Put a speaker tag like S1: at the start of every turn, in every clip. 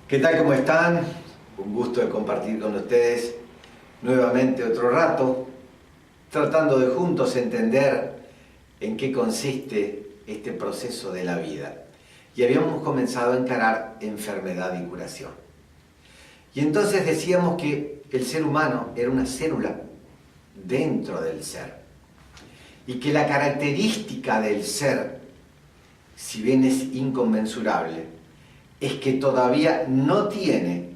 S1: ¿Qué tal? ¿Cómo están? Un gusto de compartir con ustedes nuevamente otro rato, tratando de juntos entender en qué consiste este proceso de la vida. Y habíamos comenzado a encarar enfermedad y curación. Y entonces decíamos que el ser humano era una célula dentro del ser. Y que la característica del ser, si bien es inconmensurable, es que todavía no tiene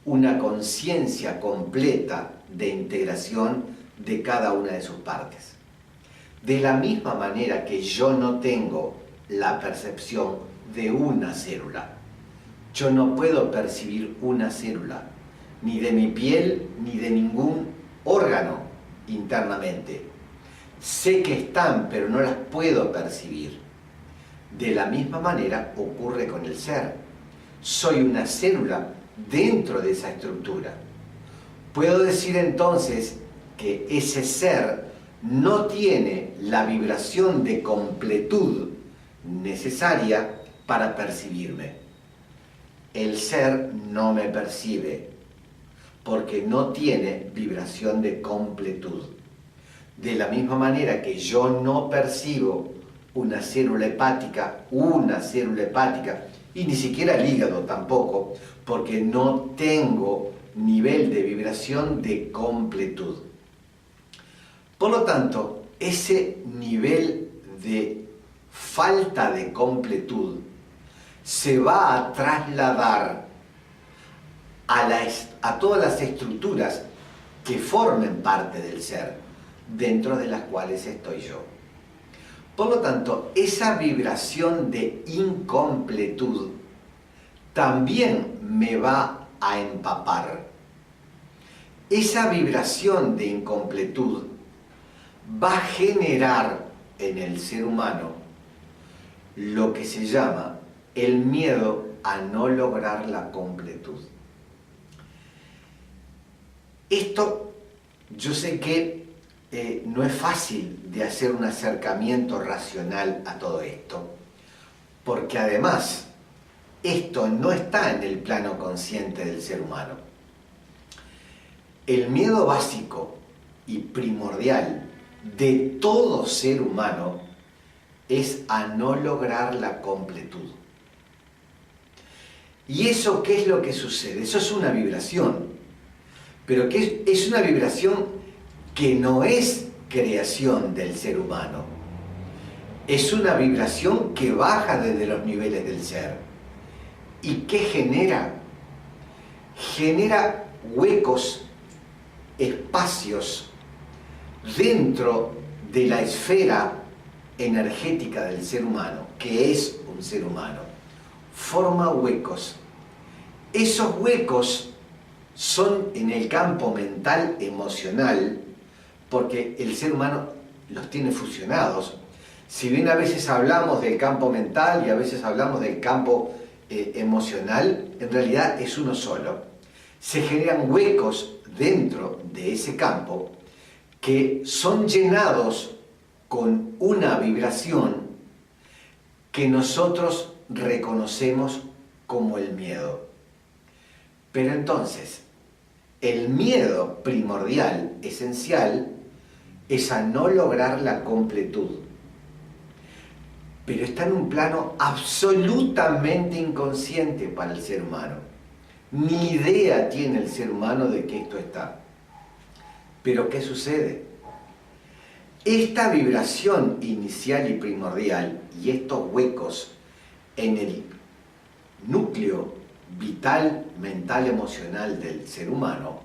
S1: una conciencia completa de integración de cada una de sus partes. De la misma manera que yo no tengo la percepción de una célula. Yo no puedo percibir una célula, ni de mi piel, ni de ningún órgano internamente. Sé que están, pero no las puedo percibir. De la misma manera ocurre con el ser. Soy una célula dentro de esa estructura. Puedo decir entonces que ese ser no tiene la vibración de completud necesaria para percibirme. El ser no me percibe porque no tiene vibración de completud. De la misma manera que yo no percibo una célula hepática, y ni siquiera el hígado tampoco, porque no tengo nivel de vibración de completud. Por lo tanto, ese nivel de falta de completud se va a trasladar a todas las estructuras que formen parte del ser, dentro de las cuales estoy yo. Por lo tanto, esa vibración de incompletud también me va a empapar. Esa vibración de incompletud va a generar en el ser humano lo que se llama el miedo a no lograr la completud. Esto yo sé que no es fácil de hacer un acercamiento racional a todo esto, porque además esto no está en el plano consciente del ser humano. El miedo básico y primordial de todo ser humano es a no lograr la completud. ¿Y eso qué es lo que sucede? Eso es una vibración, pero que es una vibración que no es creación del ser humano. Es una vibración que baja desde los niveles del ser. ¿Y qué genera? Genera huecos, espacios dentro de la esfera energética del ser humano, que es un ser humano. Forma huecos. Esos huecos son en el campo mental emocional, porque el ser humano los tiene fusionados. Si bien a veces hablamos del campo mental y a veces hablamos del campo emocional, en realidad es uno solo. Se generan huecos dentro de ese campo que son llenados con una vibración que nosotros reconocemos como el miedo. Pero entonces, el miedo primordial, esencial, es a no lograr la completud. Pero está en un plano absolutamente inconsciente para el ser humano. Ni idea tiene el ser humano de que esto está. Pero ¿qué sucede? Esta vibración inicial y primordial y estos huecos en el núcleo vital, mental, emocional del ser humano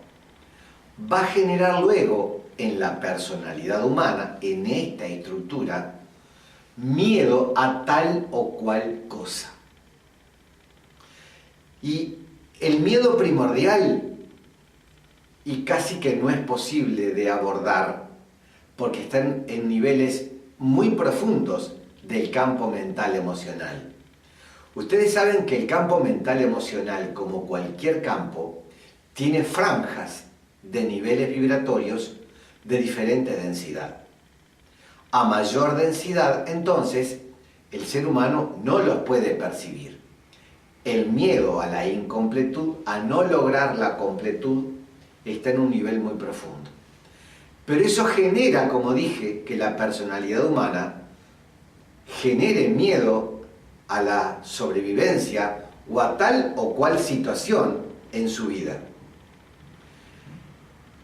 S1: va a generar luego en la personalidad humana, en esta estructura, miedo a tal o cual cosa. Y el miedo primordial, y casi que no es posible de abordar, porque están en niveles muy profundos del campo mental emocional. Ustedes saben que el campo mental emocional, como cualquier campo, tiene franjas de niveles vibratorios de diferente densidad. A mayor densidad, entonces, el ser humano no los puede percibir. El miedo a la incompletud, a no lograr la completud, está en un nivel muy profundo. Pero eso genera, como dije, que la personalidad humana genere miedo a la sobrevivencia o a tal o cual situación en su vida.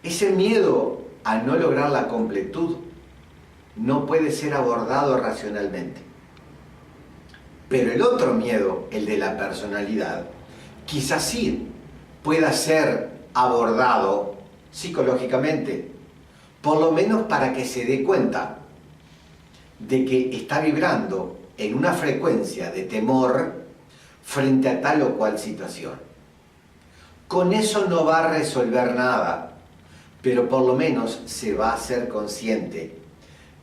S1: Ese miedo a no lograr la completud no puede ser abordado racionalmente. Pero el otro miedo, el de la personalidad, quizás sí pueda ser abordado psicológicamente, por lo menos para que se dé cuenta de que está vibrando en una frecuencia de temor frente a tal o cual situación. Con eso no va a resolver nada, pero por lo menos se va a ser consciente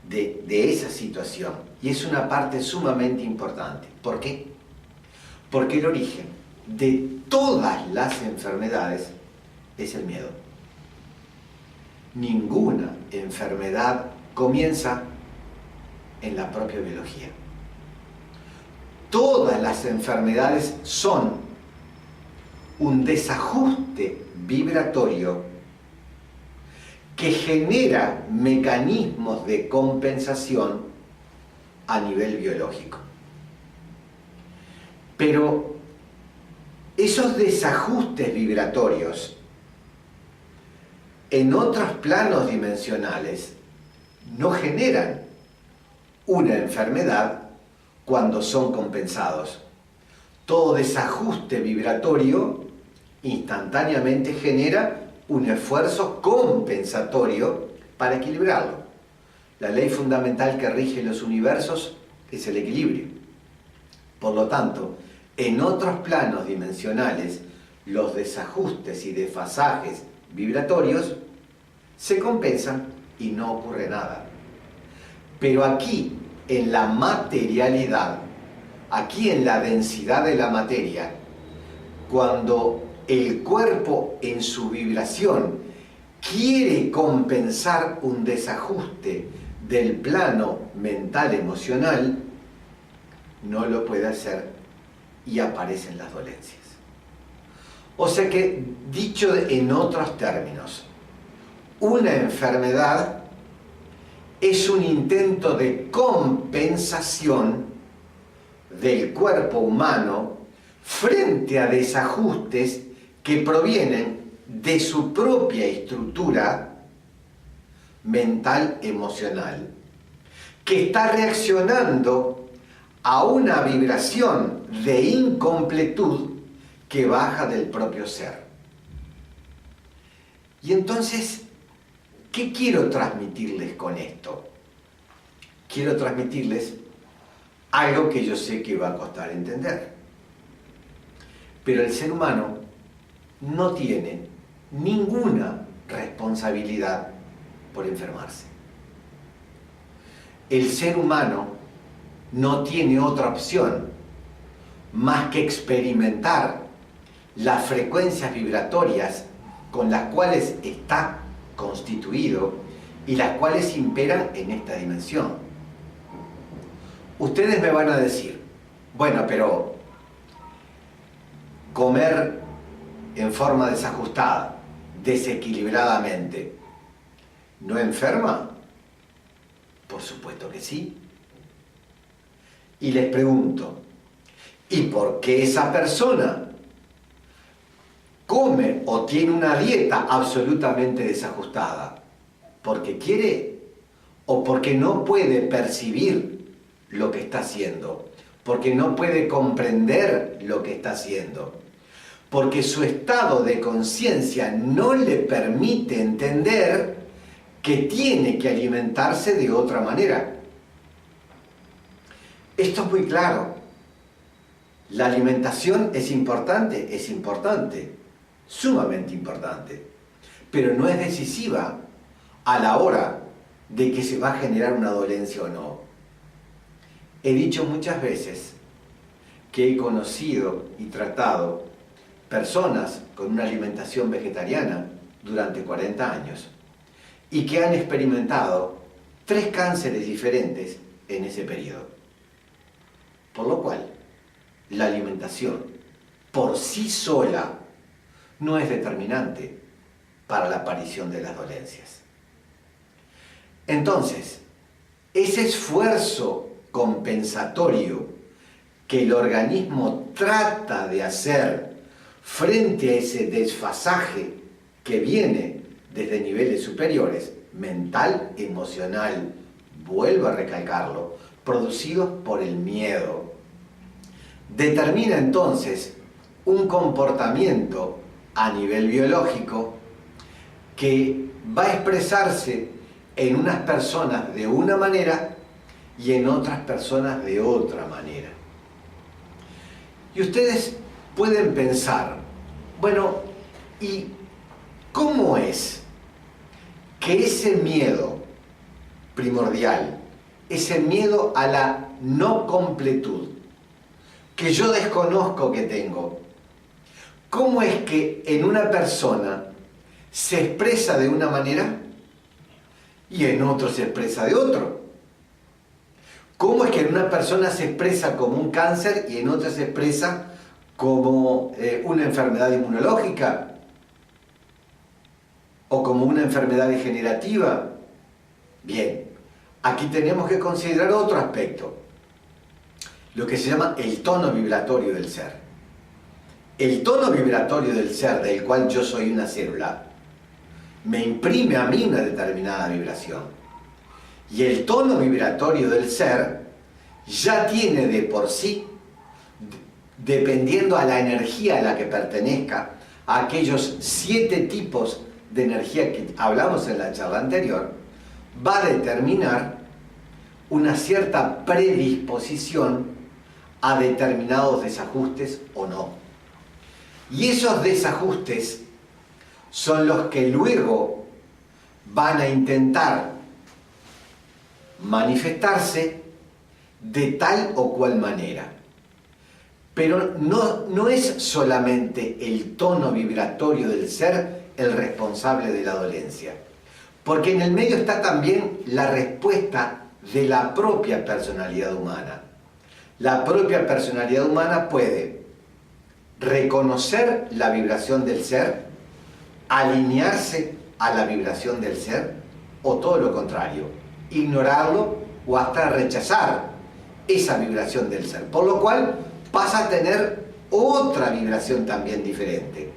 S1: de esa situación. Y es una parte sumamente importante. ¿Por qué? Porque el origen de todas las enfermedades es el miedo. Ninguna enfermedad comienza en la propia biología. Todas las enfermedades son un desajuste vibratorio que genera mecanismos de compensación a nivel biológico. Pero esos desajustes vibratorios en otros planos dimensionales no generan una enfermedad cuando son compensados. Todo desajuste vibratorio instantáneamente genera un esfuerzo compensatorio para equilibrarlo. La ley fundamental que rige los universos es el equilibrio. Por lo tanto, en otros planos dimensionales, los desajustes y desfasajes vibratorios se compensan y no ocurre nada. Pero aquí, en la materialidad, aquí en la densidad de la materia, cuando el cuerpo en su vibración quiere compensar un desajuste del plano mental emocional, no lo puede hacer y aparecen las dolencias. O sea que, dicho en otros términos, una enfermedad es un intento de compensación del cuerpo humano frente a desajustes que provienen de su propia estructura mental emocional, que está reaccionando a una vibración de incompletud que baja del propio ser. Y entonces, ¿qué quiero transmitirles con esto? Quiero transmitirles algo que yo sé que va a costar entender. Pero el ser humano no tiene ninguna responsabilidad por enfermarse. El ser humano no tiene otra opción más que experimentar las frecuencias vibratorias con las cuales está constituido y las cuales imperan en esta dimensión. Ustedes me van a decir, bueno, pero comer en forma desajustada, desequilibradamente, ¿no enferma? Por supuesto que sí. Y les pregunto, ¿y por qué esa persona come o tiene una dieta absolutamente desajustada? ¿Porque quiere o porque no puede percibir lo que está haciendo? ¿Porque no puede comprender lo que está haciendo? Porque su estado de conciencia no le permite entender que tiene que alimentarse de otra manera. Esto es muy claro. La alimentación es importante, sumamente importante, pero no es decisiva a la hora de que se va a generar una dolencia o no. He dicho muchas veces que he conocido y tratado personas con una alimentación vegetariana durante 40 años y que han experimentado 3 cánceres diferentes en ese periodo. Por lo cual, la alimentación por sí sola no es determinante para la aparición de las dolencias. Entonces, ese esfuerzo compensatorio que el organismo trata de hacer frente a ese desfasaje que viene desde niveles superiores, mental, emocional, vuelvo a recalcarlo, producidos por el miedo, determina entonces un comportamiento a nivel biológico que va a expresarse en unas personas de una manera y en otras personas de otra manera. Y ustedes pueden pensar, bueno, ¿y cómo es que ese miedo primordial, ese miedo a la no completud, que yo desconozco que tengo, cómo es que en una persona se expresa de una manera y en otro se expresa de otro? ¿Cómo es que en una persona se expresa como un cáncer y en otra se expresa como una enfermedad inmunológica o como una enfermedad degenerativa? Bien, aquí tenemos que considerar otro aspecto, lo que se llama el tono vibratorio del ser. El tono vibratorio del ser, del cual yo soy una célula, me imprime a mí una determinada vibración. Y el tono vibratorio del ser ya tiene de por sí, dependiendo a la energía a la que pertenezca, a aquellos 7 tipos de energía que hablamos en la charla anterior, va a determinar una cierta predisposición a determinados desajustes o no. Y esos desajustes son los que luego van a intentar manifestarse de tal o cual manera. Pero no es solamente el tono vibratorio del ser el responsable de la dolencia, porque en el medio está también la respuesta de la propia personalidad humana. La propia personalidad humana puede reconocer la vibración del ser, alinearse a la vibración del ser, o todo lo contrario, ignorarlo o hasta rechazar esa vibración del ser, por lo cual pasa a tener otra vibración también diferente.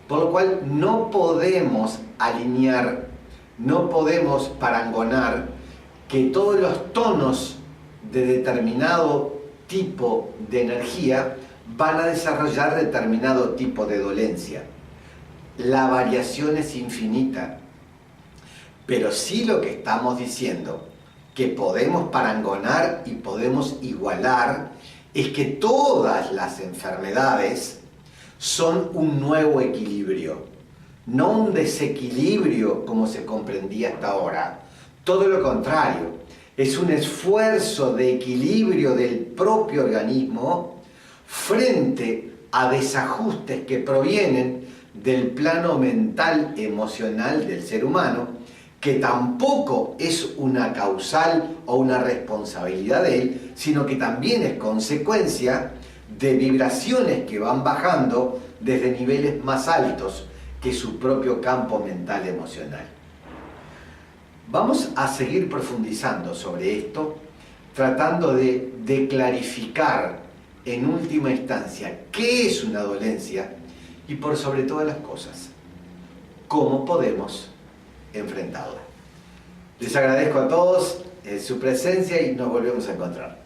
S1: Por lo cual no podemos alinear, no podemos parangonar que todos los tonos de determinado tipo de energía van a desarrollar determinado tipo de dolencia. La variación es infinita, pero sí lo que estamos diciendo, que podemos parangonar y podemos igualar, es que todas las enfermedades son un nuevo equilibrio, no un desequilibrio como se comprendía hasta ahora. Todo lo contrario, es un esfuerzo de equilibrio del propio organismo frente a desajustes que provienen del plano mental emocional del ser humano, que tampoco es una causal o una responsabilidad de él, sino que también es consecuencia de vibraciones que van bajando desde niveles más altos que su propio campo mental emocional. Vamos a seguir profundizando sobre esto, tratando de clarificar en última instancia qué es una dolencia y, por sobre todas las cosas, cómo podemos enfrentarla. Les agradezco a todos su presencia y nos volvemos a encontrar.